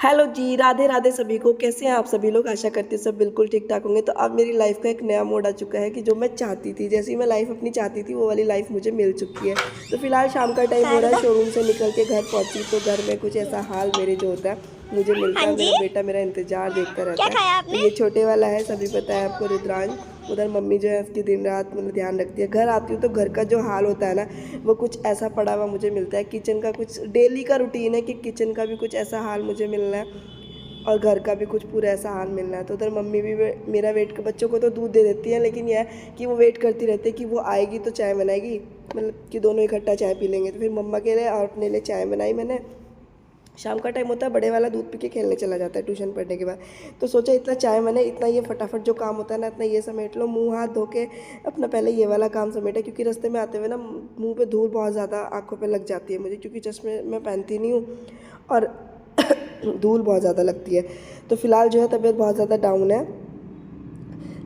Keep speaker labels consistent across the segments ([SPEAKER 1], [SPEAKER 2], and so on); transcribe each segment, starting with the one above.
[SPEAKER 1] Hello जी, राधे राधे सभी को। कैसे हैं आप सभी लोग? आशा करती हूँ सब बिल्कुल ठीक ठाक होंगे। तो अब मेरी लाइफ का एक नया मोड़ आ चुका है कि जो मैं चाहती थी, जैसी मैं लाइफ अपनी चाहती थी, वो वाली लाइफ मुझे मिल चुकी है। तो फिलहाल शाम का टाइम हो रहा है,
[SPEAKER 2] हेलो।
[SPEAKER 1] शोरूम से निकल के घर पहुंची तो घर में कुछ ऐसा हाल मेरे जो होता है मुझे मिलता
[SPEAKER 2] हाँ
[SPEAKER 1] है।
[SPEAKER 2] जी।
[SPEAKER 1] मेरा बेटा मेरा इंतजार देखता
[SPEAKER 2] क्या
[SPEAKER 1] रहता है।
[SPEAKER 2] खाया
[SPEAKER 1] तो
[SPEAKER 2] आपने?
[SPEAKER 1] ये छोटे वाला है, सभी पता है आपको, रुद्रांश। उधर मम्मी जो है उसकी दिन रात मतलब ध्यान रखती है। घर आती हूँ तो घर का जो हाल होता है ना, वो कुछ ऐसा पड़ा हुआ मुझे मिलता है। किचन का कुछ डेली का रूटीन है कि किचन का भी कुछ ऐसा हाल मुझे मिलना है और घर का भी कुछ पूरा ऐसा हाल मिलना है। तो उधर मम्मी भी मेरा वेट कर, बच्चों को तो दूध दे देती है, लेकिन यह है कि वो वेट करती रहती है कि वो आएगी तो चाय बनाएगी, मतलब कि दोनों इकट्ठा चाय पी लेंगे। तो फिर मम्मा के लिए और अपने लिए चाय बनाई मैंने। शाम का टाइम होता है, बड़े वाला दूध पी के खेलने चला जाता है ट्यूशन पढ़ने के बाद। तो सोचा इतना चाय मैंने, इतना ये फटाफट जो काम होता है ना, इतना ये समेट लो, मुंह हाथ धो के अपना पहले ये वाला काम समेटा, क्योंकि रास्ते में आते हुए ना मुंह पे धूल बहुत ज़्यादा आंखों पे लग जाती है मुझे, क्योंकि चश्मे मैं पहनती नहीं हूँ और धूल बहुत ज़्यादा लगती है। तो फिलहाल जो है तबीयत बहुत ज़्यादा डाउन है,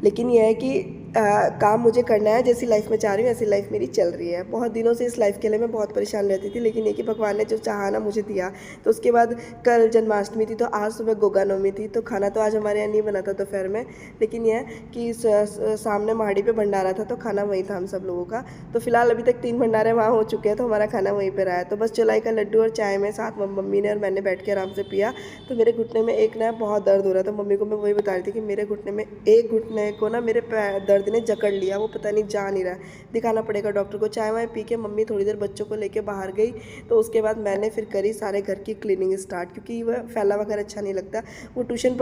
[SPEAKER 1] लेकिन यह है कि काम मुझे करना है। जैसी लाइफ में चाह रही हूँ ऐसी लाइफ मेरी चल रही है। बहुत दिनों से इस लाइफ के लिए मैं बहुत परेशान रहती थी, लेकिन ये कि भगवान ने जो चाहा ना मुझे दिया। तो उसके बाद कल जन्माष्टमी थी, तो आज सुबह गोगा नवमी थी। तो खाना तो आज हमारे यहाँ नहीं बना था दोपहर में, लेकिन यह है कि सामने माड़ी पे भंडारा था, तो खाना वहीं था हम सब लोगों का। तो फिलहाल अभी तक 3 भंडारे वहाँ हो चुके हैं, तो हमारा खाना वहीं पर रहा है। तो बस चौलाई का लड्डू और चाय में साथ मम्मी ने और मैंने बैठ के आराम से पिया। तो मेरे घुटने में एक ना बहुत दर्द हो रहा था। तो मम्मी को मैं वही बता रही थी कि मेरे घुटने में, एक घुटने को ना मेरे दर्द ने जकड़ लिया, वो पता नहीं जा नहीं रहा है, दिखाना पड़ेगा डॉक्टर को। चाय वाय पी के मम्मी थोड़ी देर बच्चों को लेके बाहर गई। तो उसके बाद मैंने फिर करी सारे घर की क्लीनिंग स्टार्ट, क्योंकि वह फैला वगैरह अच्छा नहीं लगता। वो ट्यूशन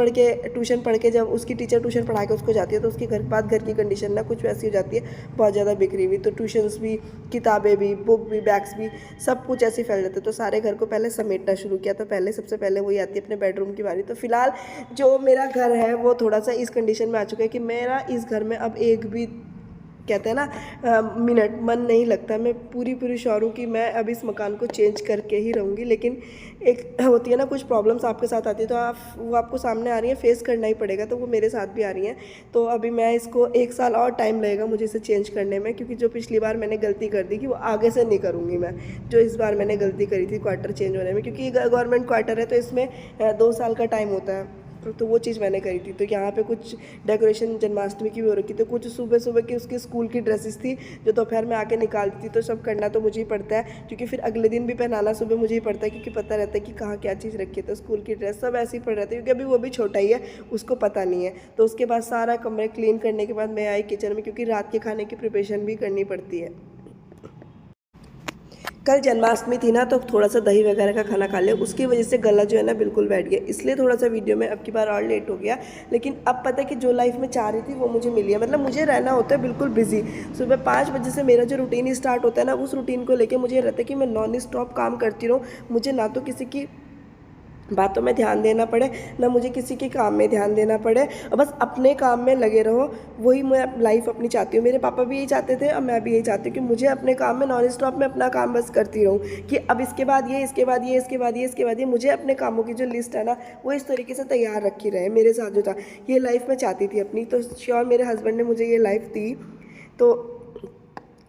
[SPEAKER 1] पढ़ के जब उसकी टीचर ट्यूशन पढ़ा के उसको जाती है, तो उसके बाद घर की कंडीशन ना कुछ वैसी हो जाती है, बहुत ज़्यादा बिखरी हुई। तो ट्यूशन्स भी, किताबें भी, बुक भी, बैग्स भी, सब कुछ ऐसे फैल जाते। तो सारे घर को पहले समेटना शुरू किया। तो पहले सबसे पहले वही आती है अपने बेडरूम की बारी। तो फिलहाल जो मेरा घर है वो थोड़ा सा इस कंडीशन में आ चुका है कि मेरा इस घर में अब एक भी, कहते हैं ना, मिनट मन नहीं लगता। मैं पूरी पूरी श्योर हूँ कि मैं अब इस मकान को चेंज करके ही रहूँगी। लेकिन एक होती है ना, कुछ प्रॉब्लम्स आपके साथ आती है, तो वो आपको सामने आ रही हैं, फेस करना ही पड़ेगा। तो वो मेरे साथ भी आ रही हैं। तो अभी मैं इसको 1 साल और टाइम लगेगा मुझे इसे चेंज करने में, क्योंकि जो पिछली बार मैंने गलती कर दी कि वो आगे से नहीं करूँगी मैं, जो इस बार मैंने गलती करी थी क्वार्टर चेंज होने में। क्योंकि गवर्नमेंट क्वार्टर है, तो इसमें 2 साल का टाइम होता है। तो वो चीज़ मैंने करी थी। तो यहाँ पे कुछ डेकोरेशन जन्माष्टमी की भी हो रखी थी। तो कुछ सुबह सुबह की उसकी स्कूल की ड्रेसेस थी, जो दोपहर में आके निकालती थी। तो सब करना तो मुझे ही पड़ता है, क्योंकि फिर अगले दिन भी पहनाना सुबह मुझे ही पड़ता है, क्योंकि पता रहता है कि कहाँ क्या चीज़ रखी है। तो स्कूल की ड्रेस सब ऐसे ही पड़ रहती है, क्योंकि अभी वो भी छोटा ही है, उसको पता नहीं है। तो उसके बाद सारा कमरे क्लीन करने के बाद मैं आई किचन में, क्योंकि रात के खाने की प्रिपरेशन भी करनी पड़ती है। कल जन्माष्टमी थी ना, तो थोड़ा सा दही वगैरह का खाना खा लिया, उसकी वजह से गला जो है ना बिल्कुल बैठ गया, इसलिए थोड़ा सा वीडियो में अब की बार और लेट हो गया। लेकिन अब पता है कि जो लाइफ में चाह रही थी वो मुझे मिली है। मतलब मुझे रहना होता है बिल्कुल बिजी। सुबह 5 बजे से मेरा जो रूटीन स्टार्ट होता है ना, उस रूटीन को लेकर मुझे रहता है कि मैं नॉन स्टॉप काम करती रहूँ। मुझे ना तो किसी की बातों में ध्यान देना पड़े, ना मुझे किसी के काम में ध्यान देना पड़े, और बस अपने काम में लगे रहो। वही मैं लाइफ अपनी चाहती हूँ। मेरे पापा भी यही चाहते थे, और मैं भी यही चाहती हूँ कि मुझे अपने काम में नॉन स्टॉप में अपना काम बस करती रहूँ, कि अब इसके बाद ये, इसके बाद ये, इसके बाद ये, इसके बाद ये। मुझे अपने कामों की जो लिस्ट है ना, वो इस तरीके से तैयार रखी रहे मेरे साथ जो था। ये लाइफ मैं चाहती थी अपनी। तो श्योर मेरे हस्बैंड ने मुझे ये लाइफ दी। तो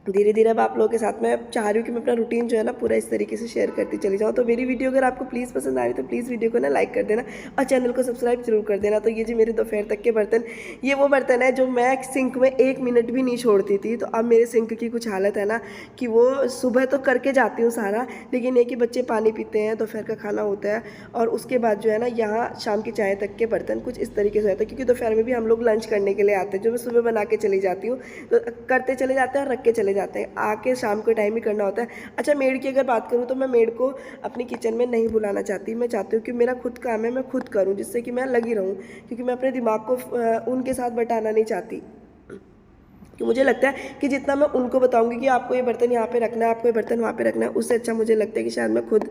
[SPEAKER 1] धीरे धीरे अब आप लोगों के साथ मैं चाह रही हूँ कि मैं अपना रूटीन जो है ना पूरा इस तरीके से शेयर करती चली जाऊँ। तो मेरी वीडियो अगर आपको प्लीज़ पसंद आ रही तो प्लीज़ वीडियो को ना लाइक कर देना और चैनल को सब्सक्राइब जरूर कर देना। तो ये जो मेरे दोपहर तक के बर्तन, ये वो बर्तन है जो मैं सिंक में 1 मिनट भी नहीं छोड़ती थी। तो अब मेरे सिंक की कुछ हालत है ना कि वो सुबह तो करके जाती हूँ सारा, लेकिन ये कि बच्चे पानी पीते हैं, दोपहर का खाना होता है, और उसके बाद जो है ना यहाँ शाम की चाय तक के बर्तन कुछ इस तरीके से रहता है। क्योंकि दोपहर में भी हम लोग लंच करने के लिए आते हैं, जो मैं सुबह बना के चली जाती हूँ, तो करते चले जाते हैं और रख के चले जाते हैं। आके शाम के टाइम ही करना होता है। अच्छा, मेड की अगर बात करूँ तो मैं मेड को अपनी किचन में नहीं बुलाना चाहती। मैं चाहती हूँ कि मेरा खुद काम है, मैं खुद करूँ, जिससे कि मैं लगी रहूँ, क्योंकि मैं अपने दिमाग को उनके साथ बटाना नहीं चाहती। कि मुझे लगता है कि जितना मैं उनको बताऊंगी कि आपको ये बर्तन यहाँ पे रखना है, आपको ये बर्तन वहाँ पे रखना है, उससे अच्छा मुझे लगता है कि शायद मैं खुद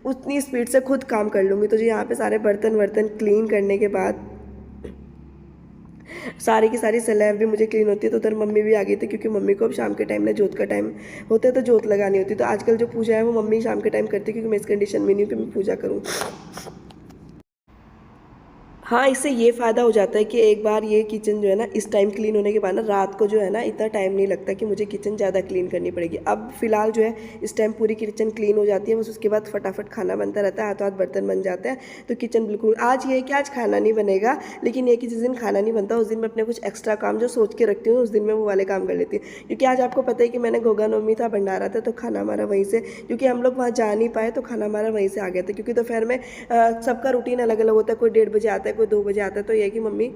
[SPEAKER 1] उतनी स्पीड से खुद काम कर लूँगी। तो जो यहाँ पे सारे बर्तन वर्तन क्लीन करने के बाद सारी की सारी स्लैब भी मुझे क्लीन होती है। तो उधर मम्मी भी आ गई थी, क्योंकि मम्मी को अब शाम के टाइम ना जोत का टाइम होता है, तो जोत लगानी होती है। तो आजकल जो पूजा है वो मम्मी शाम के टाइम करती है, क्योंकि मैं इस कंडीशन में नहीं हूँ कि मैं पूजा करूँ। हाँ, इससे ये फ़ायदा हो जाता है कि एक बार ये किचन जो है ना इस टाइम क्लीन होने के बाद ना रात को जो है ना इतना टाइम नहीं लगता कि मुझे किचन ज़्यादा क्लीन करनी पड़ेगी। अब फ़िलहाल जो है इस टाइम पूरी किचन क्लीन हो जाती है, बस उसके बाद फटाफट खाना बनता रहता है, हाथों हाथ बर्तन बन जाते हैं। तो किचन बिल्कुल आज ये है कि आज खाना नहीं बनेगा, लेकिन ये कि जिस दिन खाना नहीं बनता उस दिन मैं अपने कुछ एक्स्ट्रा काम जो सोच के रखती हूँ उस दिन मैं वो वाले काम कर लेती हूँ। क्योंकि आज आपको पता है कि मैंने घोगा नवमी था, भंडारा था, तो खाना हमारा वहीं से, क्योंकि हम लोग वहाँ जा नहीं पाए तो खाना हमारा वहीं से आ गया था। क्योंकि दोपहर में सबका रूटीन अलग अलग होता है, कोई 1:30 बजे आता है, कोई 2 बजे आता है। तो ये है कि मम्मी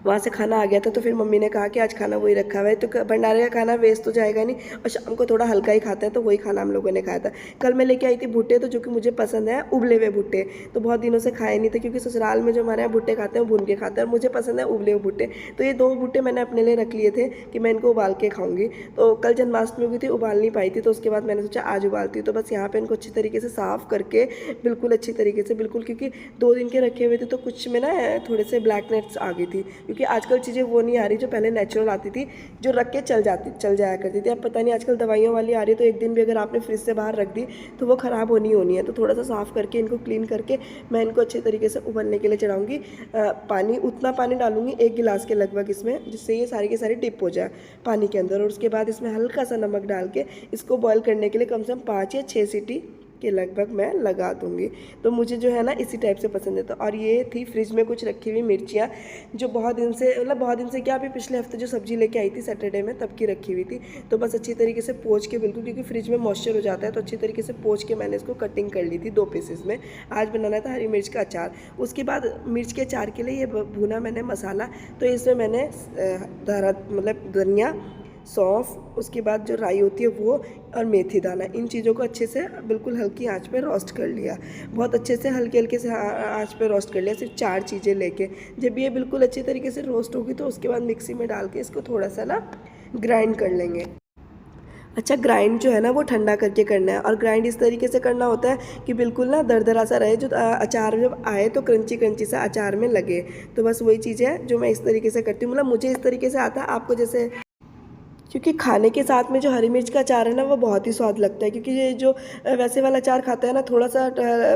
[SPEAKER 1] वहाँ से खाना आ गया था, तो फिर मम्मी ने कहा कि आज खाना वही रखा हुआ है, तो भंडारे का खाना वेस्ट तो जाएगा नहीं, और शाम को थोड़ा हल्का ही खाते हैं, तो वही खाना हम लोगों ने खाया था। कल मैं लेके आई थी भुट्टे, तो जो कि मुझे पसंद है उबले हुए भुट्टे, तो बहुत दिनों से खाए नहीं थे, क्योंकि ससुराल में जो हमारे यहाँ भुट्टे खाते हैं भून के खाते हैं, और मुझे पसंद है उबले हुए भुट्टे। तो ये 2 भुट्टे मैंने अपने लिए रख लिए थे कि मैं इनको उबाल के खाऊंगी। तो कल जन्माष्टमी हुई थी, उबाल नहीं पाई थी, तो उसके बाद मैंने सोचा आज उबालती हूँ। तो बस यहाँ पे इनको अच्छी तरीके से साफ़ करके बिल्कुल अच्छी तरीके से, बिल्कुल, क्योंकि 2 दिन के रखे हुए थे तो कुछ में ना थोड़े से ब्लैक नेट्स आ गई थी, क्योंकि आजकल चीज़ें वो नहीं आ रही जो पहले नेचुरल आती थी, जो रख के चल जाया करती थी। अब पता नहीं आजकल दवाइयों वाली आ रही है, तो एक दिन भी अगर आपने फ्रिज से बाहर रख दी तो वो ख़राब होनी है। तो थोड़ा सा साफ़ करके इनको क्लीन करके मैं इनको अच्छे तरीके से उबलने के लिए चढ़ाऊँगी। पानी उतना पानी डालूँगी 1 गिलास के लगभग इसमें, जिससे ये सारी की सारी डिप हो जाए पानी के अंदर। और उसके बाद इसमें हल्का सा नमक डाल के इसको बॉयल करने के लिए कम से कम 5 या 6 सीटी के लगभग मैं लगा दूँगी। तो मुझे जो है ना इसी टाइप से पसंद है। तो और ये थी फ्रिज में कुछ रखी हुई मिर्चियाँ, जो बहुत दिन से, मतलब बहुत दिन से क्या, अभी पिछले हफ्ते जो सब्जी लेके आई थी सैटरडे में तब की रखी हुई थी। तो बस अच्छी तरीके से पोंछ के, बिल्कुल, क्योंकि फ्रिज में मॉइस्चर हो जाता है, तो अच्छी तरीके से पोंछ के मैंने इसको कटिंग कर ली थी 2 पीसेस में। आज बनाना था हरी मिर्च का अचार। उसके बाद मिर्च के अचार के लिए ये भुना मैंने मसाला, तो इसमें मैंने मतलब धनिया, सौंफ, उसके बाद जो राई होती है वो, और मेथी दाना, इन चीज़ों को अच्छे से बिल्कुल हल्की आंच पे रोस्ट कर लिया। बहुत अच्छे से हल्के हल्के से आंच पे रोस्ट कर लिया, सिर्फ 4 चीज़ें लेके। जब ये बिल्कुल अच्छी तरीके से रोस्ट होगी तो उसके बाद मिक्सी में डाल के इसको थोड़ा सा ना ग्राइंड कर लेंगे। अच्छा, ग्राइंड जो है ना वो ठंडा करके करना है, और ग्राइंड इस तरीके से करना होता है कि बिल्कुल ना दरदरा सा रहे, जो अचार जब आए तो क्रंची क्रंची सा अचार में लगे। तो बस वही चीज़ है जो मैं इस तरीके से करती हूँ, मतलब मुझे इस तरीके से आता है, आपको जैसे, क्योंकि खाने के साथ में जो हरी मिर्च का अचार है ना वो बहुत ही स्वाद लगता है। क्योंकि ये जो वैसे वाला अचार खाता है ना, थोड़ा सा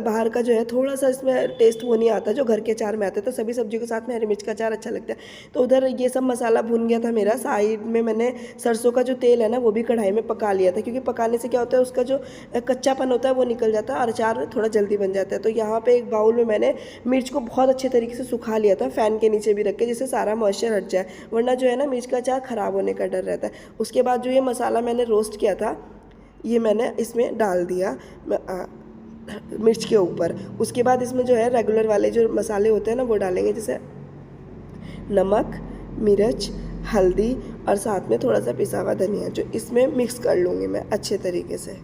[SPEAKER 1] बाहर का जो है थोड़ा सा इसमें टेस्ट वो नहीं आता जो घर के अचार में आता है। तो सभी सब्जियों के साथ में हरी मिर्च का अचार अच्छा लगता है। तो उधर ये सब मसाला भून गया था मेरा, साइड में मैंने सरसों का जो तेल है ना वो भी कढ़ाई में पका लिया था, क्योंकि पकाने से क्या होता है उसका जो कच्चापन होता है वो निकल जाता है और अचार थोड़ा जल्दी बन जाता है। तो यहाँ पे एक बाउल में मैंने मिर्च को बहुत अच्छे तरीके से सुखा लिया था, फ़ैन के नीचे भी रख के, जिससे सारा मॉइस्चर हट जाए, वरना जो है ना मिर्च का अचार ख़राब होने का डर रहता है। उसके बाद जो ये मसाला मैंने रोस्ट किया था ये मैंने इसमें डाल दिया मिर्च के ऊपर। उसके बाद इसमें जो है रेगुलर वाले जो मसाले होते हैं ना वो डालेंगे, जैसे नमक, मिर्च, हल्दी, और साथ में थोड़ा सा पिसा हुआ धनिया, जो इसमें मिक्स कर लूँगी मैं अच्छे तरीके से।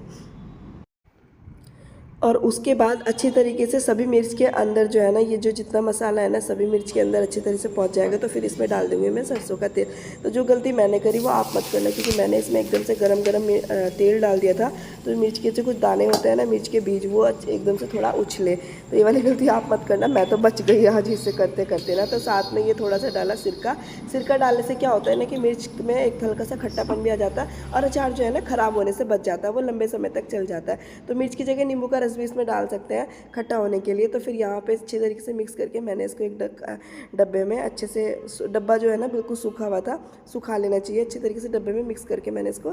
[SPEAKER 1] और उसके बाद अच्छी तरीके से सभी मिर्च के अंदर जो है ना, ये जो जितना मसाला है ना सभी मिर्च के अंदर अच्छी तरह से पहुंच जाएगा। तो फिर इसमें डाल दूँगी मैं सरसों का तेल। तो जो गलती मैंने करी वो आप मत करना, क्योंकि मैंने इसमें एकदम से गरम तेल डाल दिया था, तो मिर्च के जो कुछ दाने होते हैं ना, मिर्च के बीज, वो एकदम से थोड़ा उछले। तो ये वाली गलती आप मत करना, मैं तो बच गई आज इससे करते करते ना। तो साथ में ये थोड़ा सा डाला सिरका डालने से क्या होता है ना कि मिर्च में एक हल्का सा खट्टापन भी आ जाता है, और अचार जो है ना ख़राब होने से बच जाता है, वो लंबे समय तक चल जाता है। तो मिर्च की जगह नींबू का रस भी इसमें डाल सकते हैं खट्टा होने के लिए। तो फिर यहाँ पे अच्छी तरीके से मिक्स करके मैंने इसको एक डब्बे में अच्छे से, डब्बा जो है ना बिल्कुल सूखा हुआ था, सुखा लेना चाहिए अच्छी तरीके से, डब्बे में मिक्स करके मैंने इसको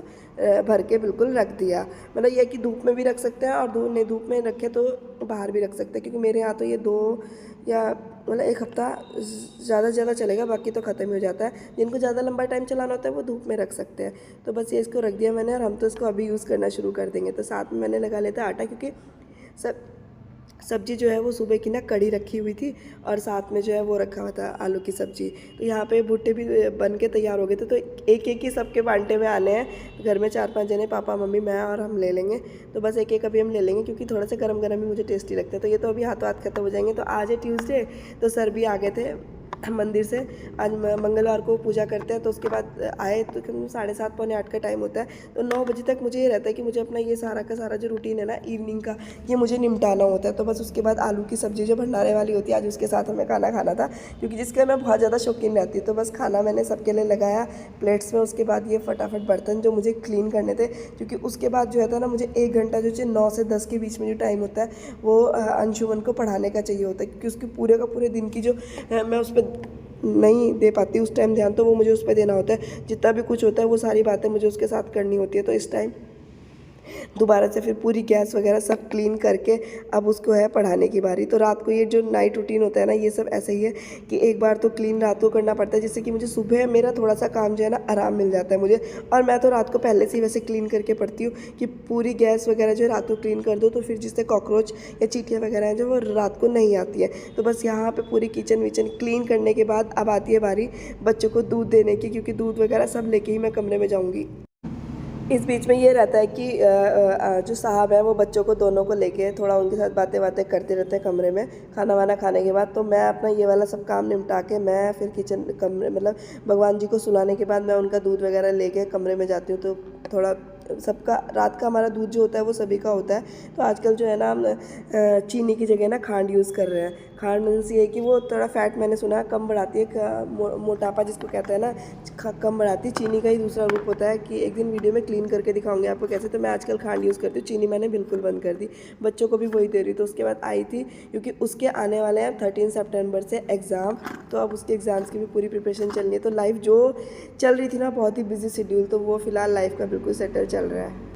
[SPEAKER 1] भर के बिल्कुल रख दिया। मतलब यह कि धूप में भी रख सकते हैं, और धूप में रखे तो बाहर भी रख सकते हैं, क्योंकि मेरे यहाँ तो ये 2 या मतलब 1 हफ्ता ज़्यादा से ज़्यादा चलेगा, बाकी तो ख़त्म ही हो जाता है। जिनको ज़्यादा लंबा टाइम चलाना होता है वो धूप में रख सकते हैं। तो बस ये इसको रख दिया मैंने, और हम तो इसको अभी यूज़ करना शुरू कर देंगे। तो साथ में मैंने लगा लेता आटा, क्योंकि सब्जी जो है वो सुबह की ना कड़ी रखी हुई थी, और साथ में जो है वो रखा हुआ था आलू की सब्जी। तो यहाँ पे भुट्टे भी बन के तैयार हो गए थे, तो एक एक ही सबके बांटे में आने हैं। घर में 4-5 जने, पापा, मम्मी, मैं, और हम ले लेंगे। तो बस एक एक अभी हम ले लेंगे, क्योंकि थोड़ा सा गरम गरम ही मुझे टेस्टी लगता है। तो ये तो अभी हाथों हाथ खत्म हो जाएंगे। तो आज है ट्यूसडे, तो सर भी आ गए थे मंदिर से। आज मंगलवार को पूजा करते हैं, तो उसके बाद आए तो 7:30 पौने 8 का टाइम होता है। तो 9 बजे तक मुझे ये रहता है कि मुझे अपना ये सारा का सारा जो रूटीन है ना इवनिंग का, ये मुझे निपटाना होता है। तो बस उसके बाद आलू की सब्ज़ी जो भंडारे वाली होती है, आज उसके साथ हमें खाना खाना था, क्योंकि जिसके मैं बहुत ज़्यादा शौकीन रहती हूँ। तो बस खाना मैंने सबके लिए लगाया प्लेट्स में। उसके बाद ये फटाफट बर्तन जो मुझे क्लीन करने थे, क्योंकि उसके बाद जो है था ना, मुझे 1 घंटा जो 9 से 10 के बीच में जो टाइम होता है वो अंशुमन को पढ़ाने का चाहिए होता है, क्योंकि उसके पूरे का पूरे दिन की जो मैं उस पर नहीं दे पाती उस टाइम ध्यान, तो वो मुझे उस पर देना होता है। जितना भी कुछ होता है वो सारी बातें मुझे उसके साथ करनी होती है। तो इस टाइम दोबारा से फिर पूरी गैस वगैरह सब क्लीन करके अब उसको है पढ़ाने की बारी। तो रात को ये जो नाइट रूटीन होता है ना, ये सब ऐसे ही है कि एक बार तो क्लीन रात को करना पड़ता है, जिससे कि मुझे सुबह मेरा थोड़ा सा काम जो है ना आराम मिल जाता है मुझे। और मैं तो रात को पहले से ही वैसे क्लीन करके पढ़ती हूँ कि पूरी गैस वगैरह जो है रात को क्लीन कर दो, तो फिर जिससे कॉकरोच या चींटियाँ वगैरह हैं जो वो रात को नहीं आती है। तो बस यहाँ पर पूरी किचन विचन क्लीन करने के बाद अब आती है बारी बच्चों को दूध देने की, क्योंकि दूध वगैरह सब लेके ही मैं कमरे में जाऊँगी। इस बीच में ये रहता है कि जो साहब है वो बच्चों को दोनों को लेके थोड़ा उनके साथ बातें बातें करते रहते हैं कमरे में खाना वाना खाने के बाद। तो मैं अपना ये वाला सब काम निपटा के मैं फिर किचन कमरे मतलब भगवान जी को सुलाने के बाद मैं उनका दूध वगैरह लेके कमरे में जाती हूँ। तो थोड़ा सबका रात का हमारा दूध जो होता है वो सभी का होता है। तो आजकल जो है ना हम चीनी की जगह ना खांड यूज़ कर रहे हैं। खांड मीन्स ये है कि वो थोड़ा फैट मैंने सुना है कम बढ़ाती है, मोटापा जिसको कहते हैं ना कम बढ़ाती है। चीनी का ही दूसरा रूप होता है कि एक दिन वीडियो में क्लीन करके दिखाऊंगी आपको कैसे। तो मैं आजकल खांड यूज़ करती हूँ, चीनी मैंने बिल्कुल बंद कर दी, बच्चों को भी वही दे रही। तो उसके बाद आई थी क्योंकि उसके आने वाले हैं 13 सितंबर से एग्ज़ाम, तो अब उसके एग्ज़ाम्स की भी पूरी प्रिपरेशन चल रही है। तो लाइफ जो चल रही थी ना बहुत ही बिजी शेड्यूल, तो वो फिलहाल लाइफ का बिल्कुल सेटल चल रहा है।